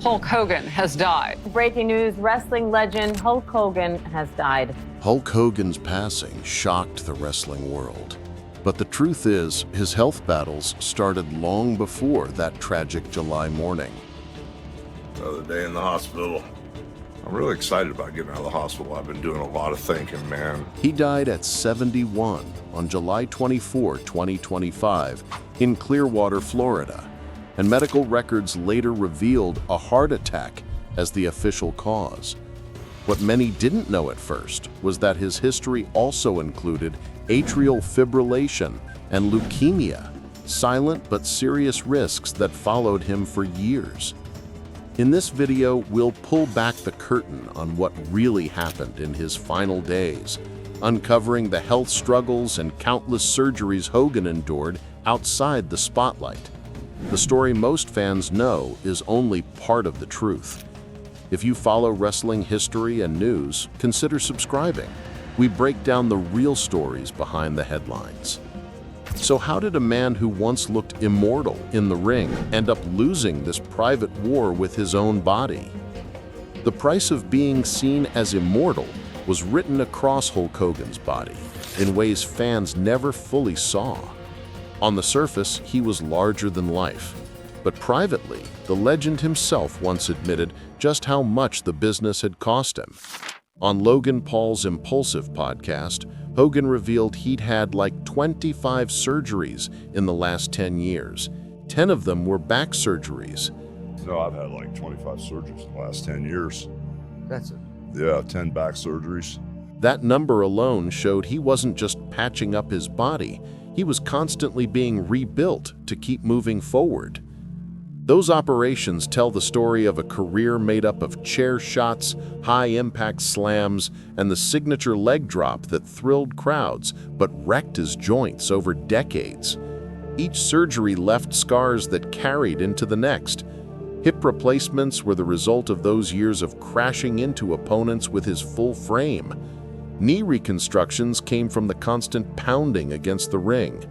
Hulk Hogan has died. Breaking news, wrestling legend Hulk Hogan has died. Hulk Hogan's passing shocked the wrestling world. But the truth is, his health battles started long before that tragic July morning. Another day in the hospital. I'm really excited about getting out of the hospital. I've been doing a lot of thinking, man. He died at 71 on July 24, 2025, in Clearwater, Florida, and medical records later revealed a heart attack as the official cause. What many didn't know at first was that his history also included atrial fibrillation and leukemia, silent but serious risks that followed him for years. In this video, we'll pull back the curtain on what really happened in his final days, uncovering the health struggles and countless surgeries Hogan endured outside the spotlight. The story most fans know is only part of the truth. If you follow wrestling history and news, consider subscribing. We break down the real stories behind the headlines. So how did a man who once looked immortal in the ring end up losing this private war with his own body? The price of being seen as immortal was written across Hulk Hogan's body in ways fans never fully saw. On the surface, he was larger than life, but privately, the legend himself once admitted just how much the business had cost him. On Logan Paul's Impulsive podcast, Hogan revealed he'd had like 25 surgeries in the last 10 years. 10 of them were back surgeries. No, I've had like 25 surgeries in the last 10 years. That's it. Yeah, 10 back surgeries. That number alone showed he wasn't just patching up his body, he was constantly being rebuilt to keep moving forward. Those operations tell the story of a career made up of chair shots, high-impact slams, and the signature leg drop that thrilled crowds but wrecked his joints over decades. Each surgery left scars that carried into the next. Hip replacements were the result of those years of crashing into opponents with his full frame. Knee reconstructions came from the constant pounding against the ring.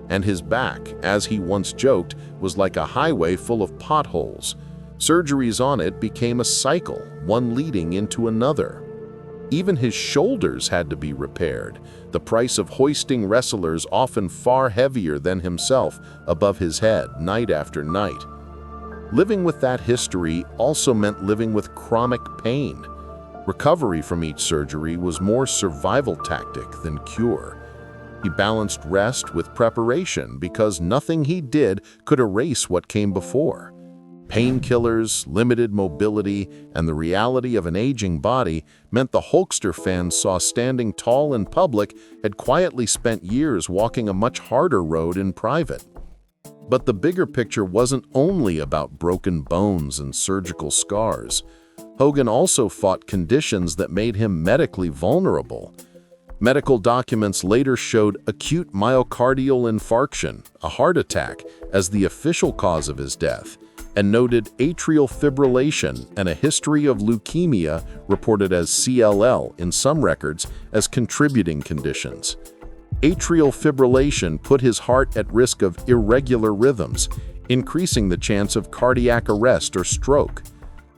And his back, as he once joked, was like a highway full of potholes. Surgeries on it became a cycle, one leading into another. Even his shoulders had to be repaired, the price of hoisting wrestlers often far heavier than himself above his head night after night. Living with that history also meant living with chronic pain. Recovery from each surgery was more survival tactic than cure. He balanced rest with preparation because nothing he did could erase what came before. Painkillers, limited mobility, and the reality of an aging body meant the Hulkster fans saw standing tall in public had quietly spent years walking a much harder road in private. But the bigger picture wasn't only about broken bones and surgical scars. Hogan also fought conditions that made him medically vulnerable. Medical documents later showed acute myocardial infarction, a heart attack, as the official cause of his death, and noted atrial fibrillation and a history of leukemia reported as CLL in some records as contributing conditions. Atrial fibrillation put his heart at risk of irregular rhythms, increasing the chance of cardiac arrest or stroke.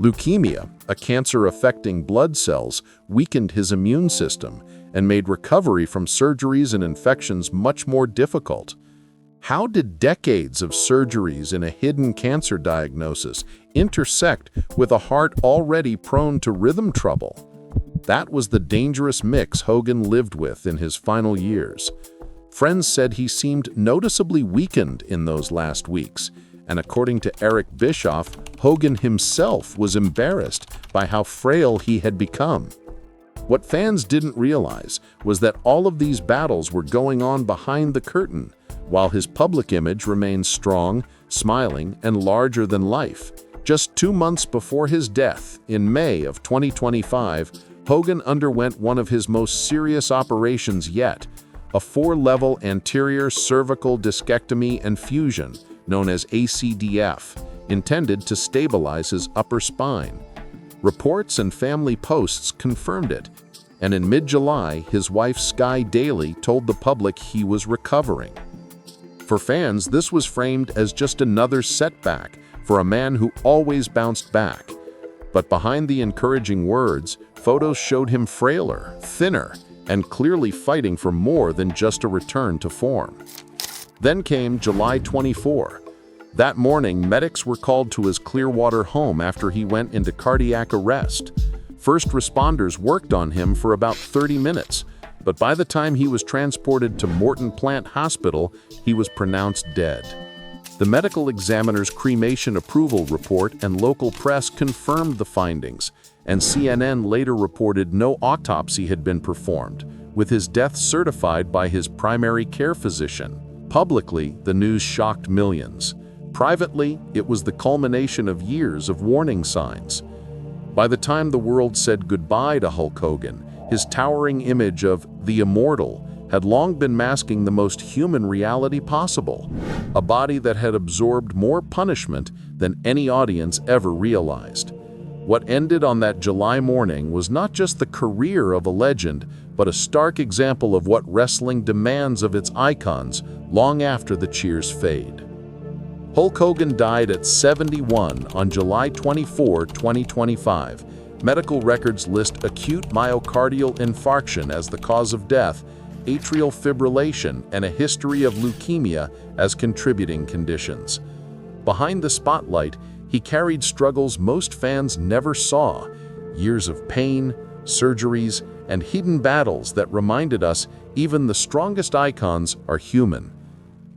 Leukemia, a cancer affecting blood cells, weakened his immune system and made recovery from surgeries and infections much more difficult. How did decades of surgeries in a hidden cancer diagnosis intersect with a heart already prone to rhythm trouble? That was the dangerous mix Hogan lived with in his final years. Friends said he seemed noticeably weakened in those last weeks, and according to Eric Bischoff, Hogan himself was embarrassed by how frail he had become. What fans didn't realize was that all of these battles were going on behind the curtain, while his public image remained strong, smiling, and larger than life. Just 2 months before his death, in May of 2025, Hogan underwent one of his most serious operations yet, a 4-level anterior cervical discectomy and fusion, known as ACDF, intended to stabilize his upper spine. Reports and family posts confirmed it, and in mid-July, his wife Sky Daly told the public he was recovering. For fans, this was framed as just another setback for a man who always bounced back. But behind the encouraging words, photos showed him frailer, thinner, and clearly fighting for more than just a return to form. Then came July 24. That morning, medics were called to his Clearwater home after he went into cardiac arrest. First responders worked on him for about 30 minutes, but by the time he was transported to Morton Plant Hospital, he was pronounced dead. The medical examiner's cremation approval report and local press confirmed the findings, and CNN later reported no autopsy had been performed, with his death certified by his primary care physician. Publicly, the news shocked millions. Privately, it was the culmination of years of warning signs. By the time the world said goodbye to Hulk Hogan, his towering image of the Immortal had long been masking the most human reality possible, a body that had absorbed more punishment than any audience ever realized. What ended on that July morning was not just the career of a legend, but a stark example of what wrestling demands of its icons long after the cheers fade. Hulk Hogan died at 71 on July 24, 2025. Medical records list acute myocardial infarction as the cause of death, atrial fibrillation, and a history of leukemia as contributing conditions. Behind the spotlight, he carried struggles most fans never saw, years of pain, surgeries, and hidden battles that reminded us even the strongest icons are human.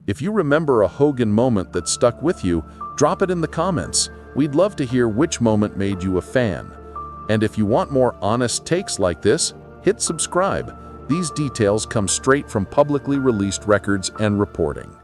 If you remember a Hogan moment that stuck with you, drop it in the comments. We'd love to hear which moment made you a fan. And if you want more honest takes like this, hit subscribe. These details come straight from publicly released records and reporting.